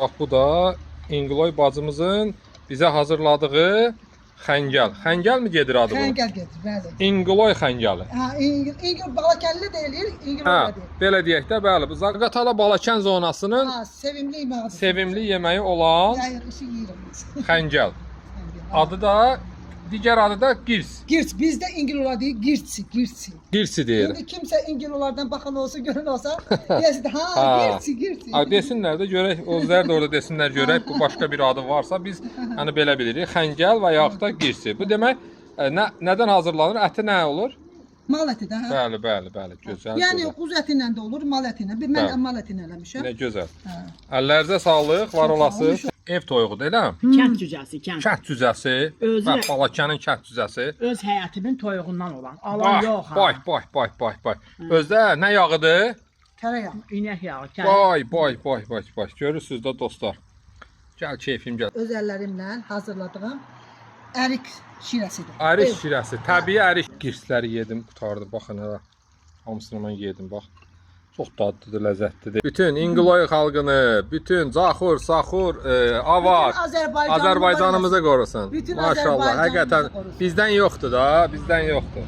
Bax bu da İnqiloy bacımızın bizə hazırladığı xəngəl. Xəngəlmi gedir adı bu? Xəngəl gedir, bəli. İnqiloy xəngəli. Ha, İngil Balakəlli deyilir, İngil Hə, deyilir. belə deyək də, bəli. Bu Zaqatala Balakən zonasının Ha, sevimli yeməğidir. sevimli yeməyi olan Yayır, işi yeyirəm biz. xəngəl. Xəngəl. Adı da, digər adı da girs. Girs, bizdə İngil deyir, girsi, girsi. Girsi deyir. İndi kimsə İngillərdən baxan olsa, görən olsa, desin, ha, Ha. girsi, girsi. Ay desinlər də görək, özləri də orada desinlər görək bu başqa bir adı varsa biz yəni belə bilirik. Xəngəl və yaxud da girsi. Bu demək nədən hazırlanır? Əti nə olur? Mal əti də, hə? Bəli, bəli, bəli. Gözəl. Yəni gözəl. quz əti ilə də olur, mal əti ilə. Mən Bəli. mal əti ilə eləmişəm. Nə gözəl. Hə. Əllərinizə sağlıq, var olasınız. Ev toyuğudur, elə? Kənd cücəsi, kənd. Kənd cüzəsi Özü- və Balakənin kənd cüzəsi. Öz həyatimin toyuğundan olan. Alan yox ha. Bax. Özdə nə yağıdır? Tərəyağı. İnək yağı, kənd. Bax. Görürsüz də dostlar. Gəl keyfim gəl. Öz əllərimlə hazırladığım ərik şirəsidir. Ərik Ev. şirəsi, təbii ərik girsləri yedim, qutardı. Baxın hələ. Hamısını mən yedim, bax. Çox dadlıdır, ləzzətlidir. Bütün İnqiloy xalqını, bütün Caxur, Saxur, Avar, Bütün Azərbaycanımızı qorusun. Bütün Maşallah, Azərbaycanımızı həqiqətən qorusun. bizdən yoxdur da, bizdən yoxdur.